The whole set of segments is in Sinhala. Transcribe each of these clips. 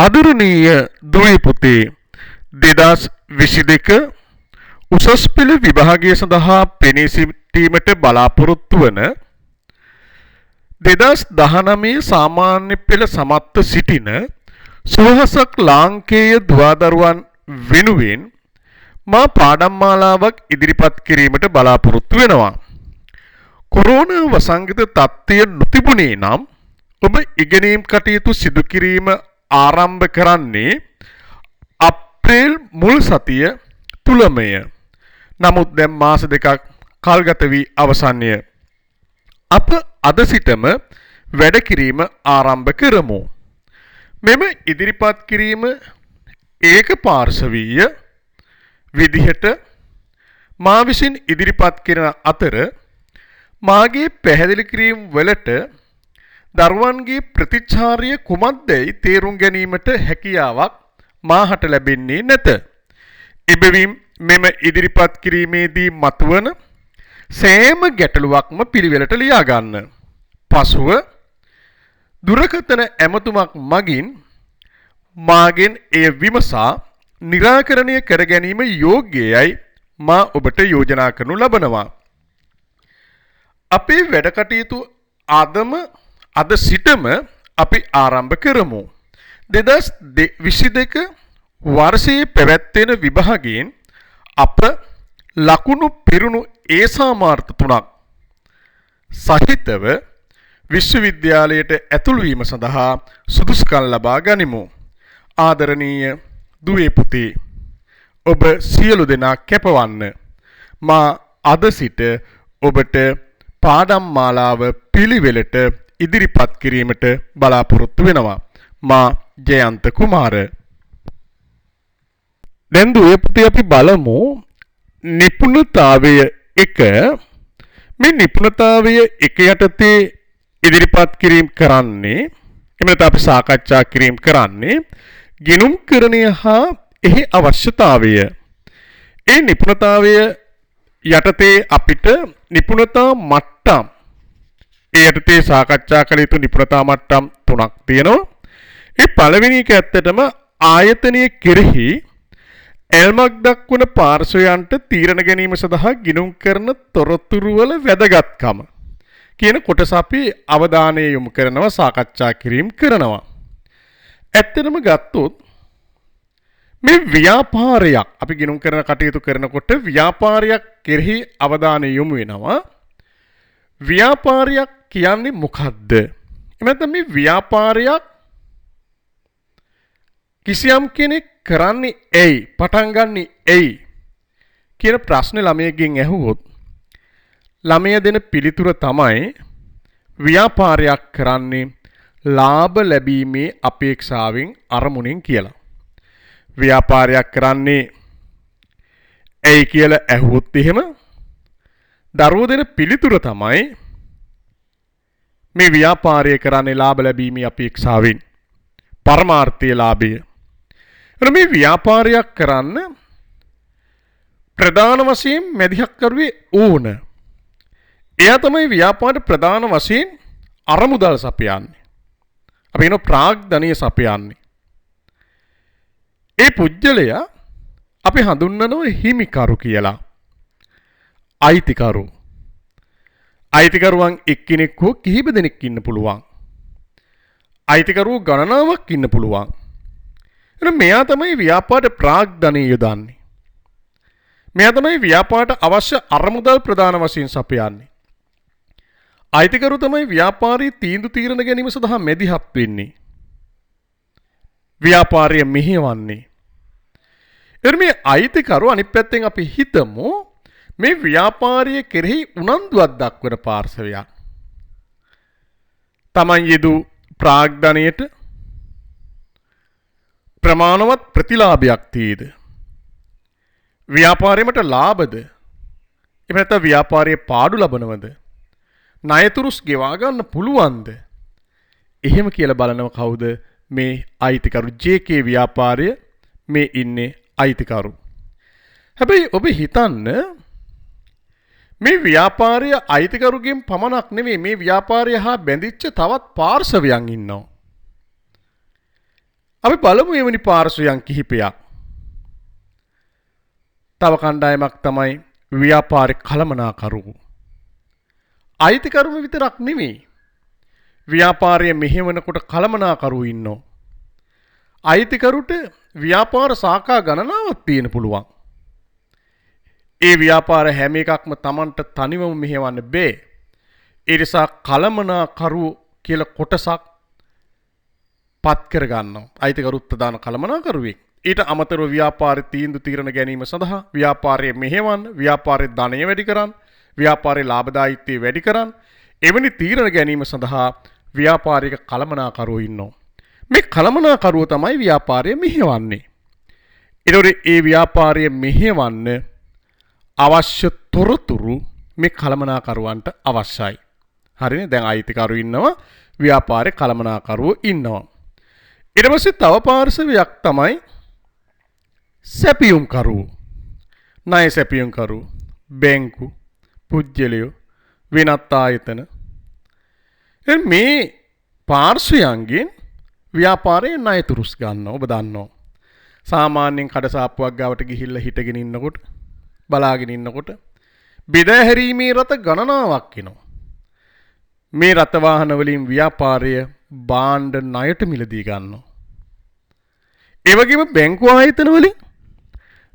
ආදරණීය දුවේ පුතේ 2022 උසස් පෙළ විභාගය සඳහා පෙනී සිටීමට බලාපොරොත්තු වන 2019 සාමාන්‍ය පෙළ සමත්ව සිටින සුවහසක් ලාංකේය දුවදරුවන් වෙනුවෙන් මා පාඩම් මාලාවක් ඉදිරිපත් කිරීමට බලාපොරොත්තු වෙනවා. කොරෝනා වසංගත තත්ත්වය නොතිබුණේ නම් ඔබ ඉගෙනීම් කටයුතු සිදු කිරීම ආරම්භ කරන්නේ අප්‍රේල් මුල් සතිය තුලමය. නමුත් දැන් මාස දෙකක් කල්ගත වී අවසන්ය. අප අද සිටම වැඩ කිරීම ආරම්භ කරමු. මෙම ඉදිරිපත් කිරීම ඒක පාර්ශවීය විදිහට මා විසින් ඉදිරිපත් කරන අතර මාගේ පැහැදිලි කිරීම් වලට දරුවන්ගේ ප්‍රතිචාරය කුමක්දයි තේරුම් ගැනීමට හැකියාවක් මාහට ලැබෙන්නේ නැත. එබැවින් මෙම ඉදිරිපත් කිරීමේදී මතුවන සෑම ගැටලුවක්ම පිළිවෙලට ලියා ගන්න. පසුව දුරකථන ඇමතුමක් මගින් මාගෙන් එය විමසා निराकरणය කර ගැනීම යෝග්‍යයයි මා ඔබට යෝජනා කරනු ලබනවා. අපේ වැඩ කටයුතු අද සිටම අපි ආරම්භ කරමු. 2022 වර්ෂයේ පැවැත්වෙන විභාගයෙන් අප ලකුණු පිරුණු ඒ සාමාර්ථ තුනක් සහිතව විශ්වවිද්‍යාලයට ඇතුළු වීම සඳහා සුදුසුකම් ලබා ගනිමු. ආදරණීය දුවේ පුතේ, ඔබ සියලු දෙනා කැපවන්න. මා අද සිට ඔබට පාඩම් මාලාව පිළිවෙලට ඉදිරිපත් කිරීමට බලාපොරොත්තු වෙනවා. මා ජයන්ත කුමාර. දැන් දුවේ පුතේ අපි බලමු නිපුණතාවය 1. මේ නිපුණතාවය 1 යටතේ ඉදිරිපත් කිරීම කරන්නේ එමෙන්නත අපි සාකච්ඡා කිරීම කරන්නේ ගිණුම්කරණය හා එහි අවශ්‍යතාවය. ඒ නිපුණතාවය යටතේ අපිට නිපුණතා මට්ටම් ඒ යටතේ සාකච්ඡා කළ යුතු නිපුණතා මට්ටම් 3ක් තියෙනවා. ඒ පළවෙනි එක ඇත්තටම ආයතනයේ කෙරෙහි ඇල්මක් දක්වන පාර්ශවයන්ට තීරණ ගැනීම සඳහා ගිණුම් කරන තොරතුරු වල වැදගත්කම කියන කොටස අපි අවධානය යොමු කරනවා, සාකච්ඡා කිරීම කරනවා. ඇත්තටම ගත්තොත් මේ ව්‍යාපාරයක් අපි ගිණුම් කරන කටයුතු කරනකොට ව්‍යාපාරයක් කෙරෙහි අවධානය යොමු වෙනවා. ව්‍යාපාරයක් කියන්නේ මොකද්ද? එමෙතන මේ ව්‍යාපාරයක් කිසියම් කෙනෙක් කරන්නේ ඇයි, පටන් ගන්නේ ඇයි කියන ප්‍රශ්නේ ළමයෙක්ගෙන් ඇහුවොත් ළමයා දෙන පිළිතුර තමයි ව්‍යාපාරයක් කරන්නේ ලාභ ලැබීමේ අපේක්ෂාවෙන් අරමුණෙන් කියලා. ව්‍යාපාරයක් කරන්නේ ඇයි කියලා ඇහුවොත් එහෙම දරුවෝ දෙන පිළිතුර තමයි මේ ව්‍යාපාරය කරන්නේ ලාභ ලැබීමේ අපේක්ෂාවෙන්, පරමාර්ථීය ලාභය. එතන මේ ව්‍යාපාරයක් කරන්න ප්‍රධාන වශයෙන් මැදිහත් කරුවේ ඕන. එයා තමයි ව්‍යාපාරේ ප්‍රධාන වශයෙන් අරමුදල් සපයන්නේ. අපි කියන ප්‍රාග්ධනීය සපයන්නේ. ඒ පුජ්‍යලයා අපි හඳුන්වනවා හිමිකරු කියලා. අයිතිකරු. අයිතිකරුවන් එක්කෙනෙක් හෝ කිහිප දෙනෙක් ඉන්න පුළුවන්. අයිතිකරුවෝ ගණනාවක් ඉන්න පුළුවන්. එහෙනම් මෙයා තමයි ව්‍යාපාරේ ප්‍රාග්ධනීය යොදන්නේ. මෙයා තමයි ව්‍යාපාරට අවශ්‍ය අරමුදල් ප්‍රධාන වශයෙන් සපයන්නේ. අයිතිකරු තමයි ව්‍යාපාරයේ තීන්දුව తీරන ගැනීම සඳහා මැදිහත් වෙන්නේ. ව්‍යාපාරය මෙහෙවන්නේ. එතන මේ අයිතිකරු අනිත් පැත්තෙන් අපි හිතමු මේ ව්‍යාපාරයේ කෙරෙහි උනන්දුවක් දක්වන පාර්ශවයක්. Taman යෙදු ප්‍රාග්ධනයට ප්‍රමාණවත් ප්‍රතිලාභයක් තියේද? ව්‍යාපාරයකට ලාභද? එහෙම නැත්නම් ව්‍යාපාරයේ පාඩු ලබනවද? ණයතුරුස් ගෙවා ගන්න පුළුවන්ද? එහෙම කියලා බලනව කවුද? මේ අයිතිකරු. JK ව්‍යාපාරය මේ ඉන්නේ අයිතිකරු. හැබැයි ඔබ හිතන්න මේ ව්‍යාපාරය අයිතිකරුගෙන් පමණක් නෙවෙයි, මේ ව්‍යාපාරය හා බැඳිච්ච තවත් පාර්ශවයන් ඉන්නවා. අපි බලමු එවැනි පාර්ශ්වයන් කිහිපයක්. තව කණ්ඩායමක් තමයි ව්‍යාපාර කළමනාකරුවෝ. අයිතිකරුම විතරක් නෙමෙයි. ව්‍යාපාරය මෙහෙවනකොට කළමනාකරුවෝ ඉන්නවා. අයිතිකරුට ව්‍යාපාර ශාඛා ගණනාවක් තියෙන පුළුවන්. ඒ ව්‍යාපාර හැම එකක්ම Tamanට තනිවම මෙහෙවන්න බෑ. ඒ නිසා කළමනාකරුවෝ කියලා කොටසක් පත් කර ගන්නවා. අයිතිකරුත් ප්‍රධාන කළමනාකරුවෙක්. ඊට අමතරව ව්‍යාපාරයේ තීන්දුව తీරන ගැනීම සඳහා ව්‍යාපාරයේ මෙහෙවන්න, ව්‍යාපාරයේ ධනය වැඩි කරන්න, ව්‍යාපාරයේ ලාභදායීත්වය වැඩි කරන්න, එවැනි තීරණ ගැනීම සඳහා ව්‍යාපාරික කළමනාකරුවෝ ඉන්නවා. මේ කළමනාකරුවෝ තමයි ව්‍යාපාරය මෙහෙවන්නේ. ඒතකොට ඒ ව්‍යාපාරය මෙහෙවන්න අවශ්‍ය තොරතුරු මේ කළමනාකරුවන්ට අවශ්‍යයි. හරිනේ? දැන් අයිතිකරු ඉන්නවා, ව්‍යාපාරේ කළමනාකරුවෝ ඉන්නවා. ඊට පස්සේ තව පාර්ශවයක් තමයි සැපියුම්කරුවෝ. ණය සැපියුම්කරුවෝ, බැංකු, පුජ්‍යලයෝ, වෙනත් ආයතන. මේ පාර්ශ්වයන්ගෙන් ව්‍යාපාරයේ ණය තුරුස් ගන්නවා. ඔබ දන්නවා. සාමාන්‍යයෙන් කඩසාප්පුවක් ගාවට ගිහිල්ලා හිටගෙන ඉන්නකොට, බලාගෙන ඉන්නකොට බෙදා හැරීමේ රට ගණනාවක් එනවා. මේ රට වාහන වලින් ව්‍යාපාරය භාණ්ඩ ණයට මිලදී ගන්නවා. ඒ වගේම බැංකු ආයතන වලින්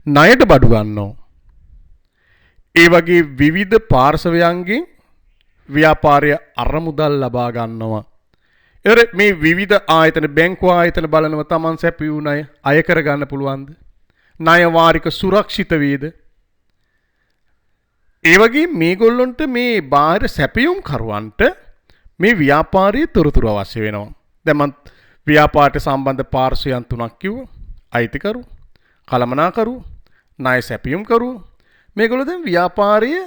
ණයට බඩු ගන්නවා. ඒ වගේ විවිධ පාර්ශවයන්ගෙන් ව්‍යාපාරය අරමුදල් ලබා ගන්නවා. මේ විවිධ ආයතන, බැංකු ආයතන බලනව Taman සැපියු ණය අය කර ගන්න පුළුවන්ද? ණය වාරික සුරක්ෂිත වේද? ඒ වගේ මේගොල්ලොන්ට මේ බාහිර සැපියුම් කරුවන්ට මේ ව්‍යාපාරයේ තොරතුරු අවශ්‍ය වෙනවා. දැන් මම ව්‍යාපාරයට සම්බන්ධ පාර්ශ්වයන් තුනක් කිව්වා. අයිතිකරු, කළමනාකරු, ණය සැපියුම් කරුවෝ. මේගොල්ලෝ දැන් ව්‍යාපාරයේ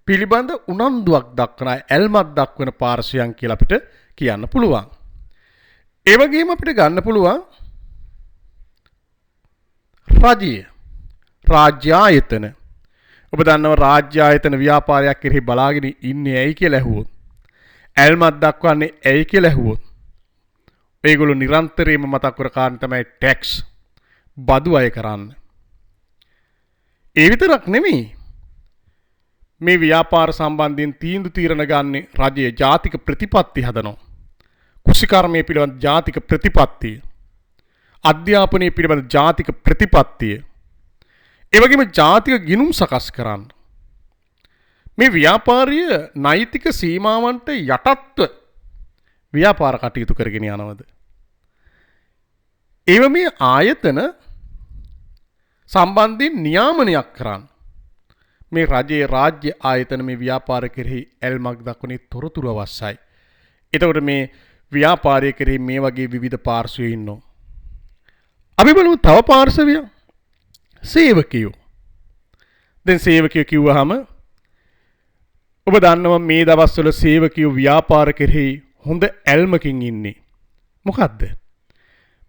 පිළිබඳ උනන්දුවක් දක්වන, ඇල්මක් දක්වන පාර්ශ්වයන් කියලා අපිට කියන්න පුළුවන්. ඒ වගේම අපිට ගන්න පුළුවන් රාජ්‍ය, රාජ්‍ය ආයතන. ඔබ දන්නවා රාජ්‍ය ආයතන ව්‍යාපාරයක් කෙරෙහි බලාගෙන ඉන්නේ ඇයි කියලා ඇහුවොත්, ඇල්මක් දක්වන්නේ ඇයි කියලා ඇහුවොත්, ඒගොල්ලෝ නිරන්තරයෙන්ම මතක් කර කාරණ තමයි ටැක්ස්, බදු අය කරන්න. ඒ විතරක් නෙමෙයි, මේ ව්‍යාපාර සම්බන්ධයෙන් තීන්දුව తీරන ගන්නේ රජයේ ජාතික ප්‍රතිපත්ති හදනවා. කුෂිකර්මයේ පිළිබඳ ජාතික ප්‍රතිපත්තිය, අධ්‍යාපනයේ පිළිබඳ ජාතික ප්‍රතිපත්තිය, ඒ වගේම ජාතික ගිණුම් සකස් කරන්න. මේ ව්‍යාපාරීය නෛතික සීමාවන්ට යටත්ව ව්‍යාපාර කටයුතු කරගෙන යනවද? ඒව මේ ආයතන සම්බන්ධයෙන් නියාමනයක් කරන්න. මේ රජයේ රාජ්‍ය ආයතන මේ ව්‍යාපාර කෙරෙහි ඇල්මක් දක්වන තොරතුරු අවශ්‍යයි. එතකොට මේ ව්‍යාපාරය කෙරෙහි මේ වගේ විවිධ පාර්ශ්වයෝ ඉන්නවා. අපි බලමු තව පාර්ශවයක්. සේවකයෝ. දැන් සේවකයෝ කිව්වහම ඔබ දන්නවා මේ දවස්වල සේවකයෝ ව්‍යාපාර කෙරෙහි හොඳ ඇල්මකින් ඉන්නේ. මොකද්ද?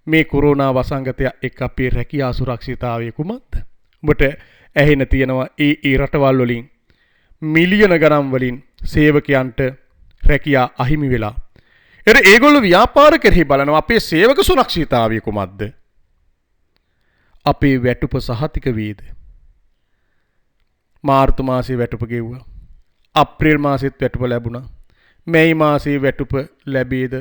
මේ කොරෝනා වසංගතය එක්ක අපේ රැකියා සුරක්ෂිතතාවය කුමක්ද? ඔබට ඇහෙන තියෙනවා ඒ රටවල් වලින් මිලියන ගණන් වලින් සේවකයන්ට රැකියා අහිමි වෙලා. ඒගොල්ලෝ ව්‍යාපාර කෙරෙහි බලනවා අපේ සේවක සුරක්ෂිතතාවය කුමක්ද? අපේ වැටුප සහතික වේද? මාර්තු මාසයේ වැටුප ගෙව්වා. අප්‍රේල් මාසෙත් වැටුප ලැබුණා. මැයි මාසයේ වැටුප ලැබේද?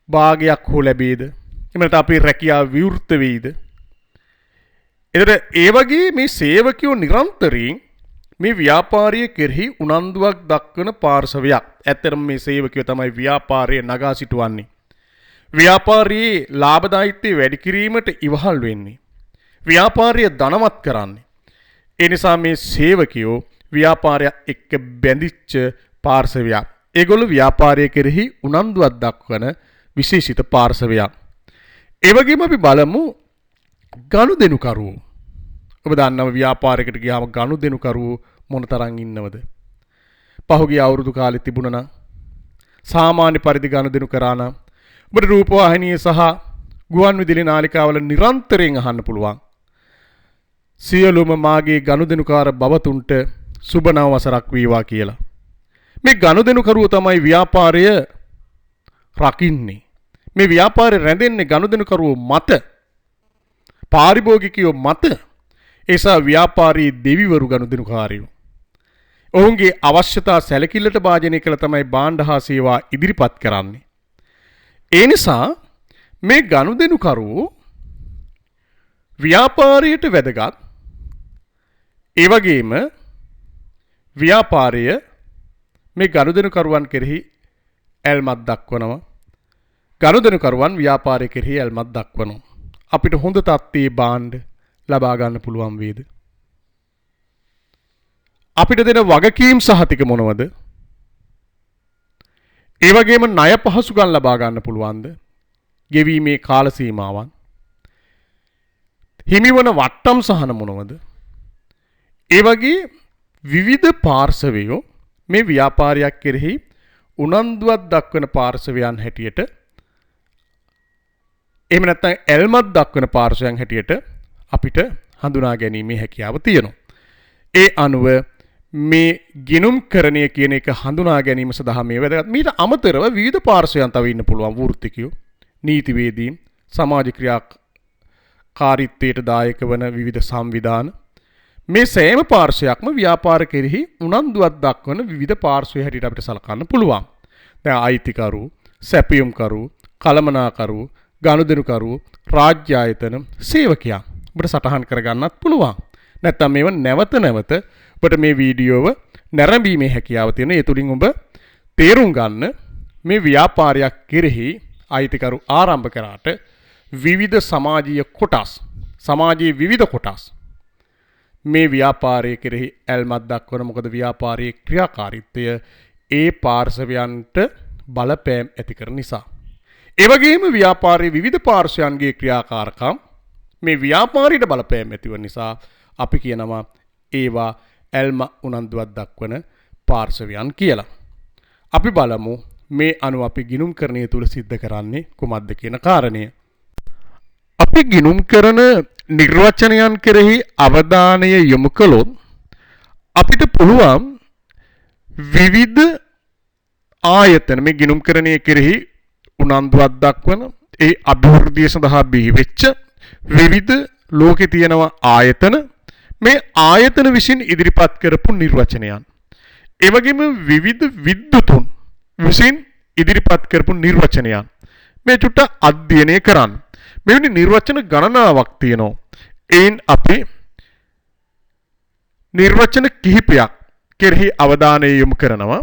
භාගයක් හෝ ලැබේද? එහෙම නැත්නම් අපේ රැකියාව විවෘත වෙයිද? එතකොට ඒ වගේ මේ සේවකයෝ නිරන්තරයෙන් මේ ව්‍යාපාරයේ කෙරෙහි උනන්දුවක් දක්වන පාර්ශවයක්. ඇත්තටම මේ සේවකයෝ තමයි ව්‍යාපාරයේ නගා සිටවන්නේ. ව්‍යාපාරයේ ලාභදායීත්වය වැඩි කිරීමට ඉවහල් වෙන්නේ. ව්‍යාපාරය ධනවත් කරන්නේ. ඒ නිසා මේ සේවකයෝ ව්‍යාපාරය එක්ක බැඳිච්ච පාර්ශවයක්. ඒගොල්ලෝ ව්‍යාපාරය කෙරෙහි උනන්දුවක් දක්වන විශේෂිත පාර්ශවයක්. ඒ වගේම අපි බලමු ගනුදෙනුකරුවෝ. ඔබ දන්නවා ව්‍යාපාරයකට ගියාම ගනුදෙනුකරුවෝ මොනතරම් ඉන්නවද? පහුගිය අවුරුදු කාලේ තිබුණා නම් සාමාන්‍ය පරිදි ගනුදෙනු කරා නම් ඔබට රූපවාහිනිය සහ ගුවන් විදුලි නාලිකාවල නිරන්තරයෙන් අහන්න පුළුවන්. සියලුම මාගේ ගනුදෙනුකාර බවතුන්ට සුබ නව වසරක් වේවා කියලා. මේ ගනුදෙනුකරුවෝ තමයි ව්‍යාපාරය රකින්නේ. මේ ව්‍යාපාරේ රැඳෙන්නේ ගනුදෙනුකරුවෝ මත, පාරිභෝගිකයෝ මත. ඒසා ව්‍යාපාරී දෙවිවරු ගනුදෙනුකාරයෝ. ඔවුන්ගේ අවශ්‍යතා සැලකිල්ලට භාජනය කළ තමයි භාණ්ඩ හා සේවා ඉදිරිපත් කරන්නේ. ඒ නිසා මේ ගනුදෙනුකරුවෝ ව්‍යාපාරයට වැදගත්. ඒ වගේම ව්‍යාපාරය මේ ගනුදෙනුකරුවන් කෙරෙහි ඇල්මක් දක්වනවා. ගනුදෙනුකරුවන් ව්‍යාපාරය කෙරෙහි ඇල්මක් දක්වනවා. අපිට හොඳ තත්ත්වයේ භාණ්ඩ ලබා ගන්න පුළුවන් වේද? අපිට දෙන වගකීම් සහතික මොනවද? ඒ වගේම ණය පහසුකම් ලබා ගන්න පුළුවන්ද? ගෙවීමේ කාල සීමාවන්. හිමිවන වට්ටම් සහන මොනවද? ඒ වගේ විවිධ පාර්ශවයෝ මේ ව්‍යාපාරයක් කෙරෙහි උනන්දුවක් දක්වන පාර්ශවයන් හැටියට, එහෙම නැත්නම් ඇල්මක් දක්වන පාර්ශවයන් හැටියට අපිට හඳුනා ගැනීමේ හැකියාව තියෙනවා. ඒ අනුව මේ ගිණුම්කරණය කියන එක හඳුනා ගැනීම සඳහා මේ වැදගත්. මීට අමතරව විවිධ පාර්ශවයන් තව ඉන්න පුළුවන්. වෘත්තිකයෝ, නීතිවේදීන්, සමාජ ක්‍රියාකාරීත්වයට දායක වන විවිධ සංවිධාන, මේ සෑම පාර්ශවයක්ම ව්‍යාපාර කෙරෙහි උනන්දුවක් දක්වන විවිධ පාර්ශව හැටියට අපිට සලකන්න පුළුවන්. දැන් අයිතිකරු, සැපයුම්කරු, කළමනාකරු, ගනුදෙනුකරු, රාජ්‍ය ආයතන, සේවකයන් ඔබට සටහන් කරගන්නත් පුළුවන්. නැත්නම් මේව නැවත නැවත ඔබට මේ වීඩියෝව නැරඹීමේ හැකියාව තියෙන. ඒ තුලින් ඔබ තේරුම් ගන්න මේ ව්‍යාපාරයක් කෙරෙහි අයිතිකරු ආරම්භ කරාට විවිධ සමාජීය කොටස්, සමාජයේ විවිධ කොටස් මේ ව්‍යාපාරයේ කෙරෙහි ඇල්මක් දක්වන. මොකද ව්‍යාපාරයේ ක්‍රියාකාරීත්වය ඒ පාර්ශවයන්ට බලපෑම් ඇති කරන නිසා. ඒ වගේම ව්‍යාපාරයේ විවිධ පාර්ශවයන්ගේ ක්‍රියාකාරකම් මේ ව්‍යාපාරයට බලපෑම් ඇතිවන නිසා අපි කියනවා ඒවා ඇල්ම උනන්දුවක් දක්වන පාර්ශවයන් කියලා. අපි බලමු මේ අනුව අපි ගිණුම්කරණය තුල සිද්ධ කරන්නේ කුමක්ද කියන කාරණය. අපි ගිණුම්කරන නිර්වචනයන් කෙරෙහි අවධානය යොමු කළොත් අපිට පුළුවන් විවිධ ආයතන මේ ගිණුම්කරණය කෙරෙහි උනන්දුවක් දක්වන, ඒ අභිවෘද්ධිය සඳහා බිහි වෙච්ච විවිධ ලෝකේ තියෙනවා ආයතන. මේ ආයතන විසින් ඉදිරිපත් කරපු නිර්වචනයන්, ඒ වගේම විවිධ විද්වතුන් විසින් ඉදිරිපත් කරපු නිර්වචනයන් මේ චුට්ට අධ්‍යයනය කරන්න. මෙවැනි නිර්වචන ගණනාවක් තියෙනවා. එයින් අපි නිර්වචන කිහිපයක් කෙරෙහි අවධානය යොමු කරනවා.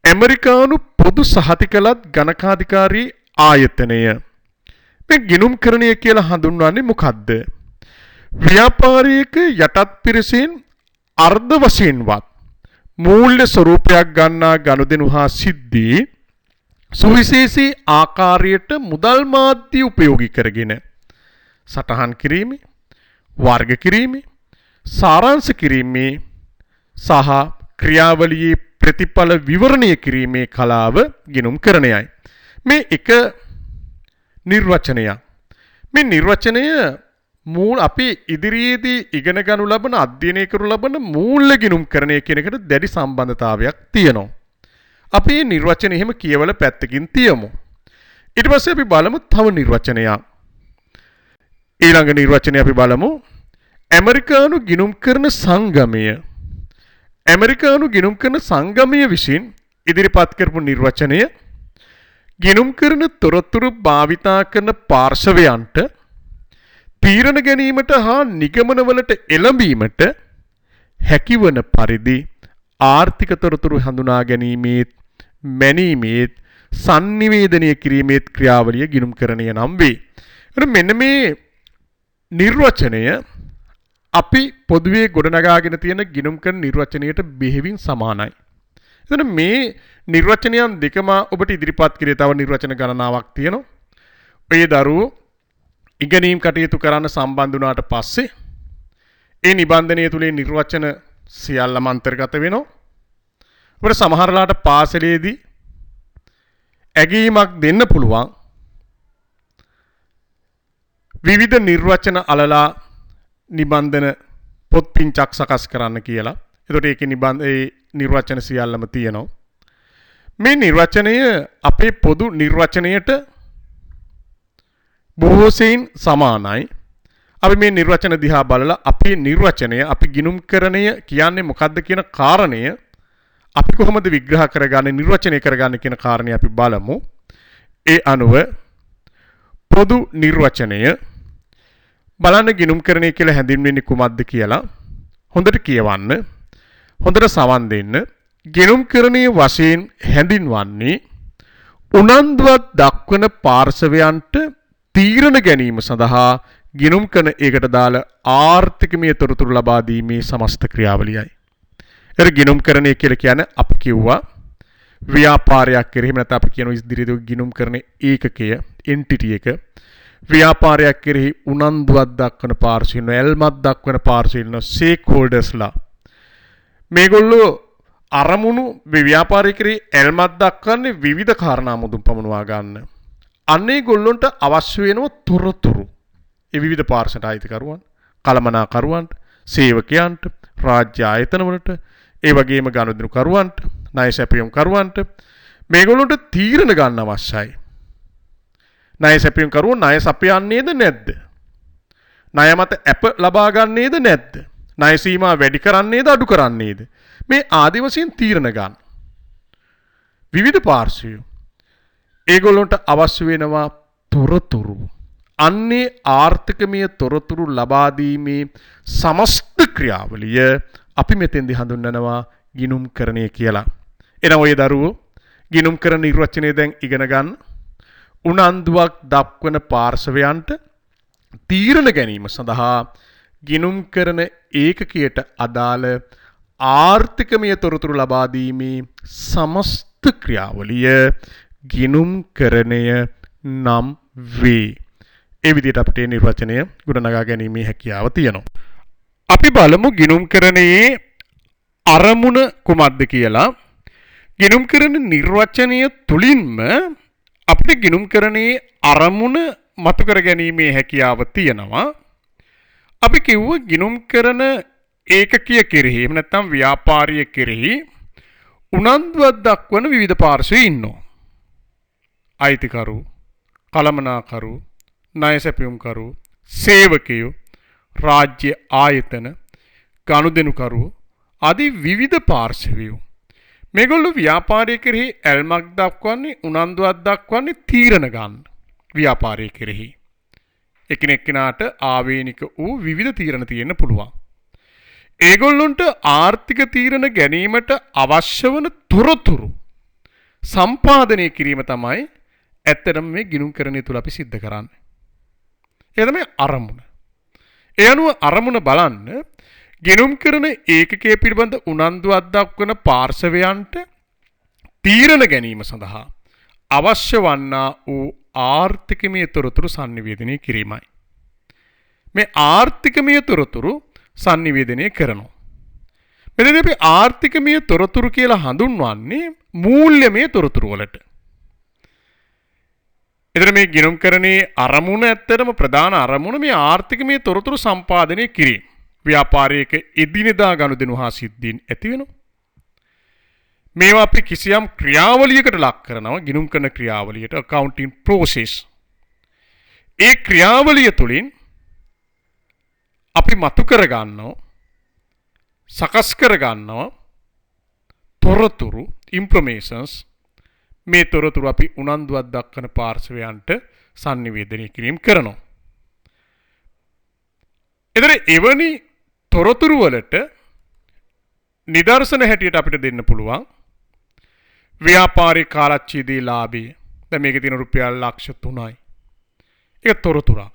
ඇමරිකානු පොදු සහතිකලත් ගණකාධිකාරී ආයතනය මේ ගිණුම්කරණය කියලා හඳුන්වන්නේ මොකද්ද? ව්‍යාපාරික යටත් පිරිසෙන් අර්ධ වශයෙන්වත් මූල්‍ය ස්වරූපයක් ගන්නා ගනුදෙනු හා සිද්ධි සුවිශේෂී ආකාරයට මුදල් මාධ්‍ය උපයෝගී කරගෙන සටහන් කිරීමේ, වර්ග කිරීමේ, සාරාංශ කිරීමේ සහ ක්‍රියාවලියේ ප්‍රතිඵල විවරණය කිරීමේ කලාව ගිණුම්කරණයයි. මේ එක නිර්වචනයක්. මේ නිර්වචනය මූල අපි ඉදිරියේදී ඉගෙන ගනු ලබන, අධ්‍යයනය කරනු ලබන මූල්‍ය ගිණුම්කරණය කියන එකට දැඩි සම්බන්ධතාවයක් තියෙනවා. අපි මේ නිර්වචන එහෙම කියවල පැත්තකින් තියමු. ඊට පස්සේ අපි බලමු තව නිර්වචනයක්. ඊළඟ නිර්වචනය අපි බලමු ඇමරිකානු ගිණුම්කරන සංගමය. ඇමරිකානු ගිණුම්කරන සංගමය විසින් ඉදිරිපත් කරපු නිර්වචනය ගිණුම්කරන තොරතුරු භාවිතා කරන පාර්ශවයන්ට තීරණ ගැනීමට හා නිගමනවලට එළඹීමට හැකිවන පරිදි ආර්ථික තොරතුරු හඳුනා ගැනීමේත්, මැනීමේත්, sannivedanaya කිරීමේත් ක්‍රියාවලිය ගිණුම්කරණය නම් වේ. මෙන්න මේ නිර්වචනය අපි පොදුවේ ගොඩනගාගෙන තියෙන ගිණුම්කරන නිර්වචනයට බෙහෙවින් සමානයි. එතන මේ නිර්වචනයන් දෙකම ඔබට ඉදිරිපත් කරේ තව නිර්වචන ගණනාවක් තියෙනවා. ඔය දරුවෝ ඉගෙනීම් කටයුතු කරන්න සම්බන්ධ වුණාට පස්සේ ඒ නිබන්ධනය තුලේ නිර්වචන සියල්ලම අන්තර්ගත වෙනවා. ඔබට සමහරලාට පාසලේදී ඇගීමක් දෙන්න පුළුවන්. විවිධ නිර්වචන අලලා නිබන්ධන පොත් පිංචක් සකස් කරන්න කියලා. එතකොට ඒකේ ඒ නිර්වචන සියල්ලම තියෙනවා. මේ නිර්වචනය අපේ පොදු නිර්වචනයට බොහෝ සෙයින් සමානයි. අපි මේ නිර්වචන දිහා බලලා අපේ නිර්වචනය අපි ගිණුම්කරණය කියන්නේ මොකක්ද කියන කාරණය අපි කොහොමද විග්‍රහ කරගන්නේ නිර්වචනය කරගන්නේ කියන කාරණේ අපි බලමු. ඒ අනුව පොදු නිර්වචනය බලන්න ගිණුම්කරණය කියලා හැඳින්වෙන්නේ කුමක්ද කියලා හොඳට කියවන්න. හොඳට සවන් දෙන්න. ගිණුම්කරණයේ වශයෙන් හැඳින්වන්නේ උනන්දුවක් දක්වන පාර්ශවයන්ට තීරණ ගැනීම සඳහා ගිණුම් කරන ඒකට දාලා ආර්ථිකමය තොරතුරු ලබා දීමේ සමස්ත ක්‍රියාවලියයි. ඒතර ගිණුම් කරණය කියලා කියන්නේ අපි කිව්වා ව්‍යාපාරයක් කෙරෙහි නැත්නම් අපි කියන ඉදිරියට ගිණුම් කරන ඒකකය එන්ටිටි එක ව්‍යාපාරයක් කෙරෙහි උනන්දුවක් දක්වන පාර්ශ්වයන් එල්මක් දක්වන පාර්ශ්වයන් ස්ටේක් හෝල්ඩර්ස්ලා මේගොල්ලෝ අරමුණු ව්‍යාපාරය කෙරෙහි එල්මක් දක්වන්නේ විවිධ කාරණා මුදුන් පමුණවා ගන්න. අන්නේ ගොල්ලොන්ට අවශ්‍ය වෙනව තොරතුරු ඒ විවිධ පාර්ශ්වයට අයිතිකරුවන් කළමනාකරුවන්ට සේවකයන්ට රාජ්‍ය ආයතනවලට ඒ වගේම ගනුදෙනු කරුවන්ට ණය සැපයුම් කරුවන්ට මේගොල්ලොන්ට තීරණ ගන්න අවශ්‍යයි. ණය සැපයුම් කරුවෝ ණය සපයන්නේද නැද්ද? ණය මත අප ලබා ගන්නේද නැද්ද? ණය සීමා වැඩි කරන්නේද අඩු කරන්නේද? මේ ආදි වශයෙන් තීරණ ගන්න. විවිධ පාර්ශ්වය ඒගොල්ලොන්ට අවශ්‍ය වෙනවා තොරතුරු. අන්නේ ආර්ථිකමය තොරතුරු ලබා දීමේ සමස්ත ක්‍රියාවලිය අපි මෙතෙන්දී හඳුන්වනවා ගිණුම්කරණය කියලා. එන ඔය දරුවෝ ගිණුම්කරණ නිර්වචනය දැන් ඉගෙන ගන්න. උනන්දුවක් දක්වන පාර්ශවයන්ට තීරණ ගැනීම සඳහා ගිණුම්කරණ ඒකකයට අදාළ ආර්ථිකමය තොරතුරු ලබා දීමේ සමස්ත ක්‍රියාවලිය ගිණුම්කරණය නම් වේ. ඒ විදිහට අපිට නිර්වචනය ගොඩනගා ගැනීමේ හැකියාව තියෙනවා. අපි බලමු ගිණුම්කරණයේ අරමුණ කුමක්ද කියලා. ගිණුම්කරණ නිර්වචනය තුලින්ම අපිට ගිණුම්කරණයේ අරමුණ මතු කර ගැනීමේ හැකියාව තියෙනවා. අපි කිව්ව ගිණුම්කරණ ඒකකය කෙරෙහි එහෙම නැත්නම් ව්‍යාපාරිය කෙරෙහි උනන්දුවක් දක්වන විවිධ පාර්ශ්ව ඉන්නවා. අයිතිකරු, කළමනාකරු, ණය සැපයුම්කරු, සේවකයෝ, රාජ්‍ය ආයතන, ගනුදෙනුකරු ආදී විවිධ පාර්ශවයෝ. මේගොල්ලෝ ව්‍යාපාරය කෙරෙහි ඇල්මක් දක්වන්නේ උනන්දුවක් දක්වන්නේ තීරණ ගන්න. ව්‍යාපාරය කෙරෙහි එකිනෙකනාට ආවේනික වූ විවිධ තීරණ තියෙන්න පුළුවන්. ඒගොල්ලොන්ට ආර්ථික තීරණ ගැනීමට අවශ්‍ය වන තොරතුරු සම්පාදනය කිරීම තමයි ඇත්තටම මේ ගිණුම්කරණය තුල අපි සිද්ධ කරන්නේ. ඒ තමයි අරමුණ. ඒ අනුව අරමුණ බලන්න ගිණුම්කරණ ඒකකයේ පිළිබඳ උනන්දුවක් දක්වන පාර්ශවයන්ට තීරණ ගැනීම සඳහා අවශ්‍ය වන්නා වූ ආර්ථිකමය තොරතුරු sannivedanaya කිරීමයි. මේ ආර්ථිකමය තොරතුරු sannivedanaya කරනවා. මෙතන අපි ආර්ථිකමය තොරතුරු කියලා හඳුන්වන්නේ මූල්‍යමය තොරතුරු වලට. එතන මේ ගිණුම්කරණයේ අරමුණ ඇත්තටම ප්‍රධාන අරමුණ මේ ආර්ථිකමය තොරතුරු සම්පාදනය කිරීම. ව්‍යාපාරයක එදිනෙදා ගනුදෙනු හා සිද්ධීන් ඇති වෙනවා. මේවා අපි කිසියම් ක්‍රියාවලියකට ලක් කරනවා ගිණුම්කරණ ක්‍රියාවලියට accounting process. ඒ ක්‍රියාවලිය තුළින් අපි මතු කර ගන්නවා සකස් කර ගන්නවා තොරතුරු informations. මේ තොරතුරු අපි උනන්දුවක් දක්වන පාර්ශවයන්ට sannivedanaya කිරීම කරනවා. එතන එවැනි තොරතුරු වලට නිදර්ශන හැටියට අපිට දෙන්න පුළුවන් ව්‍යාපාරික කාලච්ඡේදයේ ලාභය. දැන් මේකේ තියෙන රුපියල් ලක්ෂ 3යි. ඒක තොරතුරක්.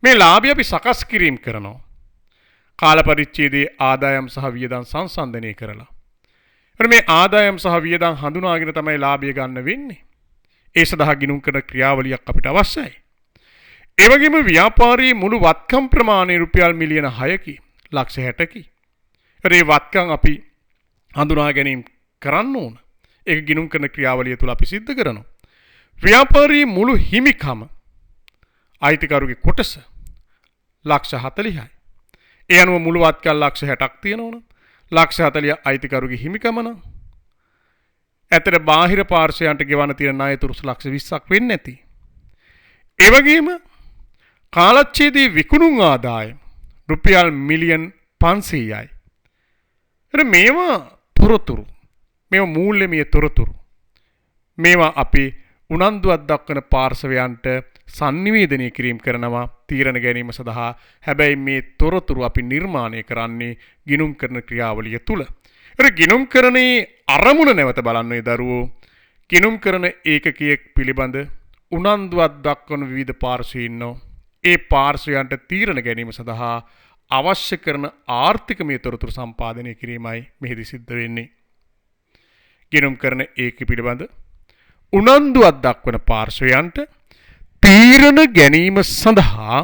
මේ ලාභය අපි සකස් කිරීම කරනවා. කාල පරිච්ඡේදයේ ආදායම් සහ වියදම් සංසන්දනය කරලා. මේ ආදායම් සහ වියදම් හඳුනාගෙන තමයි ලාභය ගන්න වෙන්නේ. ඒ සඳහා ගිණුම්කරණ ක්‍රියාවලියක් අපිට අවශ්‍යයි. ඒ වගේම ව්‍යාපාරයේ මුළු වත්කම් ප්‍රමාණය රුපියල් මිලියන 6කි, ලක්ෂ 60කි. ඒ වත්කම් අපි හඳුනා ගැනීම කරන්න ඕන. ඒක ගිණුම්කරණ ක්‍රියාවලිය තුල අපි සිද්ධ කරනවා. ව්‍යාපාරයේ මුළු හිමිකම අයිතිකරුගේ කොටස ලක්ෂ 40යි. ඒ අනුව මුළු වත්කම් ලක්ෂ 60ක් තියෙනවනේ. ලක්ෂ 40 අයිතිකරුගේ හිමිකම නම් ඇතර බාහිර පාර්ශවයන්ට ගෙවන්න තියෙන ණය තුරුස් ලක්ෂ 20ක් වෙන්නේ නැති. ඒ වගේම කාලච්ඡේදයේ විකුණුම් ආදායම රුපියල් මිලියන් 500යි. එතන මේවා තොරතුරු. මේවා මූල්‍යමය තොරතුරු. මේවා අපි උනන්දුවක් දක්වන පාර්ශවයන්ට sannivedanaya කිරීම කරනවා තීරණ ගැනීම සඳහා. හැබැයි මේ තොරතුරු අපි නිර්මාණය කරන්නේ ගිණුම් කරන ක්‍රියාවලිය තුල. ඒතර ගිණුම් කරන්නේ අරමුණ නැවත බලන්න ඒ දරුවෝ ගිණුම් කරන ඒකකයක් පිළිබඳ උනන්දුවක් දක්වන විවිධ පාර්ශ්ව ඉන්නවා. ඒ පාර්ශ්වයන්ට තීරණ ගැනීම සඳහා අවශ්‍ය කරන ආර්ථිකමය තොරතුරු සම්පාදනය කිරීමයි මෙහිදී සිද්ධ වෙන්නේ. ගිණුම් කරන ඒක පිළිබඳ උනන්දුවක් දක්වන පාර්ශ්වයන්ට තීරණ ගැනීම සඳහා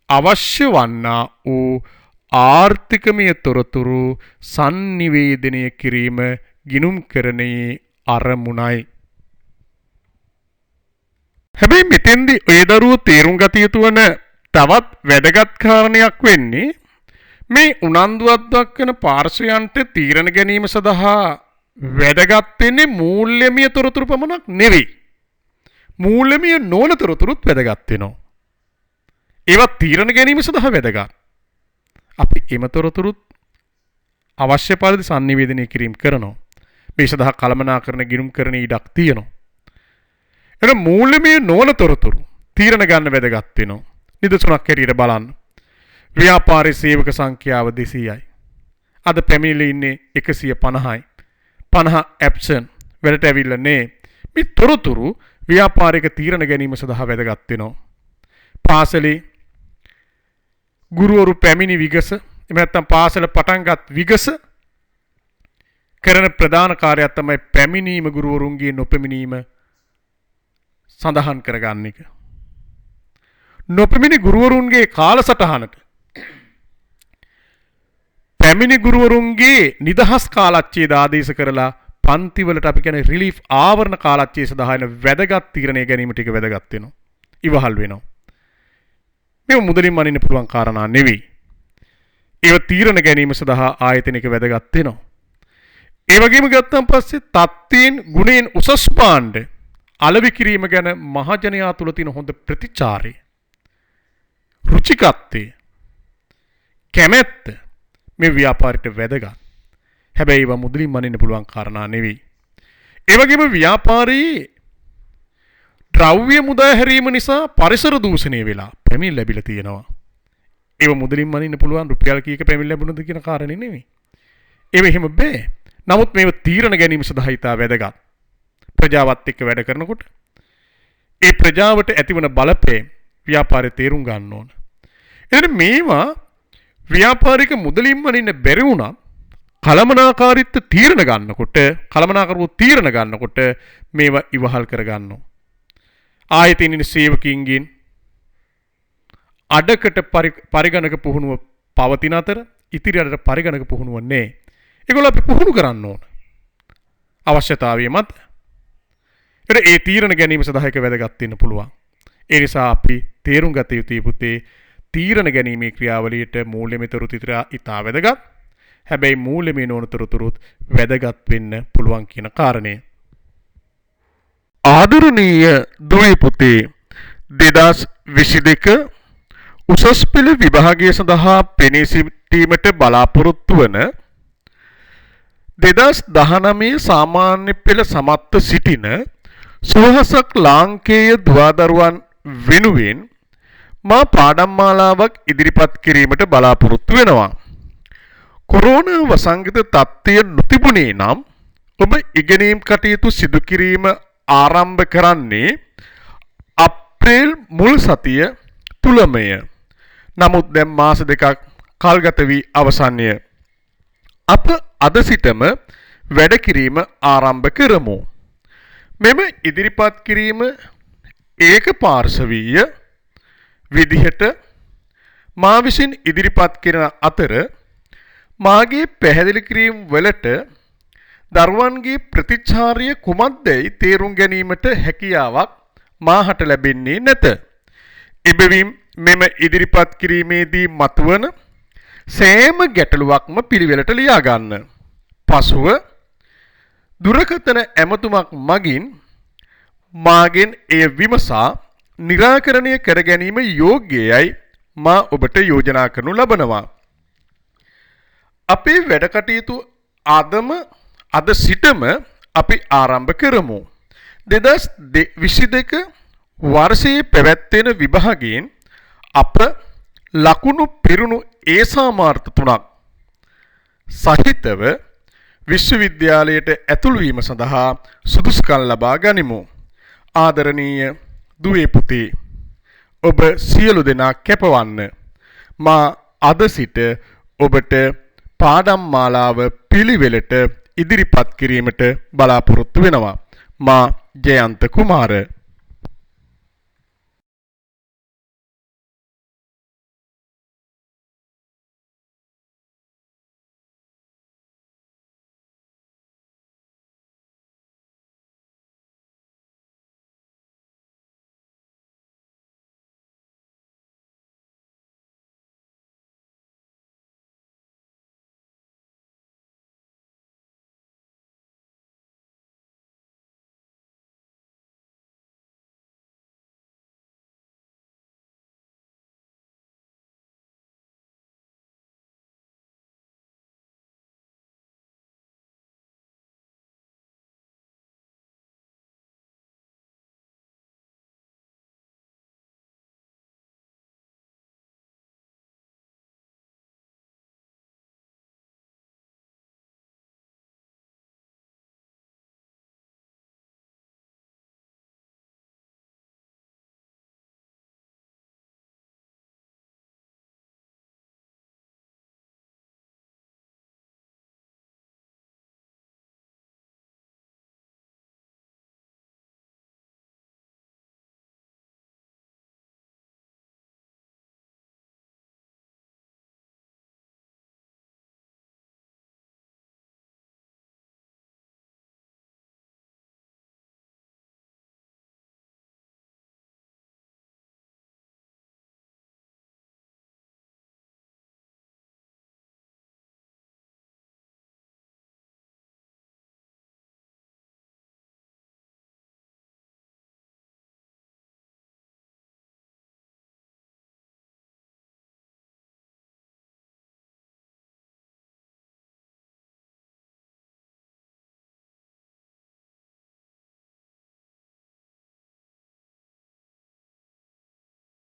අවශ්‍ය වන්නා වූ ආර්ථිකමය තොරතුරු sannivedanaya කිරීම ගිණුම් කරන්නේ අරමුණයි. හැබැයි මෙතෙන්දී ඔය දරුවෝ තේරුම් ගත යුතු වන තවත් වැදගත් කාරණයක් වෙන්නේ මේ උනන්දුවක් දක්වන පාර්ශ්වයන්ට තීරණ ගැනීම සඳහා වැදගත් වෙන්නේ මූල්‍යමය තොරතුරු පමණක් නෙවෙයි. මූල්‍යමය නොවන තොරතුරුත් වැදගත් වෙනවා. ඒවා තීරණ ගැනීම සඳහා වැදගත්. අපි එම තොරතුරුත් අවශ්‍ය පරිදි sannivedanaya කිරීම කරනවා. මේ සඳහා කළමනාකරන ගිණුම් කරන ඉඩක් තියෙනවා. එන මූල්‍යමය නොවන තොරතුරු තීරණ ගන්න වැදගත් වෙනවා. නිදසුනක් හැටියට බලන්න. ව්‍යාපාරයේ සේවක සංඛ්‍යාව 200යි. අද පැමිණිලි ඉන්නේ 150යි. 50 ඇබ්සන් වලට ඇවිල්ලා නේ. මේ තොරතුරු ව්‍යාපාරික තීරණ ගැනීම සඳහා වැදගත් වෙනවා. පාසලේ ගුරුවරු පැමිණි විගස එහෙම නැත්නම් පාසල පටන්ගත් විගස කරන ප්‍රධාන කාර්යය තමයි පැමිණීම ගුරුවරුන්ගේ නොපැමිණීම සඳහන් කරගන්න එක. නොපැමිණි ගුරුවරුන්ගේ කාලසටහනට පැමිණි ගුරුවරුන්ගේ නිදහස් කාලච්ඡේද ආදේශ කරලා පන්තිවලට අපි කියන්නේ රිලීෆ් ආවරණ කාලච්ඡේද සඳහා එන වැදගත් තීරණය ගැනීම ටික වැදගත් වෙනවා. ඉවහල් වෙනවා. මේ මුදලින් මනින්න පුළුවන් කාරණා නෙවෙයි. ඒව තීරණ ගැනීම සඳහා ආයතනික වැදගත් වෙනවා. ඒ වගේම ගත්තන් පස්සේ තත්ත්වයෙන් ගුණයෙන් උසස් පාණ්ඩ අලෙවි කිරීම ගැන මහජනයා තුල තියෙන හොඳ ප්‍රතිචාරය, රුචිකත්වය, කැමැත්ත මේ ව්‍යාපාරයට වැදගත්. හැබැයි ඒවා මුදලින් මනින්න පුළුවන් කාරණා නෙවෙයි. ඒ වගේම ව්‍යාපාරයේ ද්‍රව්‍ය මුදා හැරීම නිසා පරිසර දූෂණය වෙලා පැමිණිලි ලැබිලා තියෙනවා. ඒව මුදලින් මනින්න පුළුවන් රුපියල් කීයක පැමිණිලි ලැබුණද කියන කාරණේ නෙවෙයි. ඒව එහෙම බෑ. නමුත් මේව තීරණ ගැනීම සඳහා ඉතා වැදගත්. ප්‍රජාවත් එක්ක වැඩ කරනකොට ඒ ප්‍රජාවට ඇතිවන බලපෑම ව්‍යාපාරයේ තේරුම් ගන්න ඕන. එතන මේවා ව්‍යාපාරික මුදලින් මනින්න බැරි වුණා කළමනාකාරීත්ව තීරණ ගන්නකොට කළමනාකරුවෝ තීරණ ගන්නකොට මේවා ඉවහල් කර ගන්නවා. ආයතනින් සේවකින්ගෙන් අඩකට පරිගණක පුහුණුව පවතින අතර ඉතිරි අඩට පරිගණක පුහුණුව නැහැ. ඒගොල්ලෝ අපි පුහුණු කරන්න ඕන. අවශ්‍යතාවය මත. ඒ තීරණ ගැනීම සඳහා එක වැදගත් වෙන්න පුළුවන්. ඒ නිසා අපි තේරුම් ගත යුතුයි පුතේ තීරණ ගැනීමේ ක්‍රියාවලියට මූල්‍යමය තොරතුරු ඉතා වැදගත්. හැබැයි මූල්‍යමය නොවන තොරතුරුත් වැදගත් වෙන්න පුළුවන් කියන කාරණය. ආදරණීය දුවේ පුතේ 2022 උසස් පෙළ විභාගය සඳහා පෙනී සිටීමට බලාපොරොත්තු වන 2019 සාමාන්‍ය පෙළ සමත්ව සිටින සුවහසක් ලාංකේය දුවදරුවන් වෙනුවෙන් මා පාඩම් මාලාවක් ඉදිරිපත් කිරීමට බලාපොරොත්තු වෙනවා. කොරෝනා වසංගත තත්ත්වය නොතිබුණේ නම් ඔබ ඉගෙනීම් කටයුතු සිදු කිරීම ආරම්භ කරන්නේ අප්‍රේල් මුල් සතිය තුලමය. නමුත් දැන් මාස දෙකක් කල්ගත වී අවසන්ය. අප අද සිටම වැඩ කිරීම ආරම්භ කරමු. මෙම ඉදිරිපත් කිරීම ඒක පාර්ශවීය විදිහට මා විසින් ඉදිරිපත් කරන අතර මාගේ පැහැදිලි කිරීම වලට දරුවන්ගේ ප්‍රතිචාරය කුමක්දයි තේරුම් ගැනීමට හැකියාවක් මාහට ලැබෙන්නේ නැත. එබැවින් මෙම ඉදිරිපත් කිරීමේදී මතුවන සෑම ගැටලුවක්ම පිළිවෙලට ලියා ගන්න. පසුව දුරකථන ඇමතුමක් මගින් මාගෙන් එය විමසා निराकरणය කර ගැනීම යෝග්‍යයයි මා ඔබට යෝජනා කරනු ලබනවා. අපේ වැඩ කටයුතු අද සිටම අපි ආරම්භ කරමු. 2022 වර්ෂයේ පැවැත්වෙන විභාගයෙන් අප ලකුණු පිරුණු ඒ සාමාර්ථ 3ක් සහිතව විශ්වවිද්‍යාලයට ඇතුළු වීම සඳහා සුදුසුකම් ලබා ගනිමු. ආදරණීය දුවේ පුතේ, ඔබ සියලු දෙනා කැපවන්න. මා අද සිට ඔබට පාඩම් මාලාව පිළිවෙලට ඉදිරිපත් කිරීමට බලාපොරොත්තු වෙනවා. මා ජයන්ත කුමාර.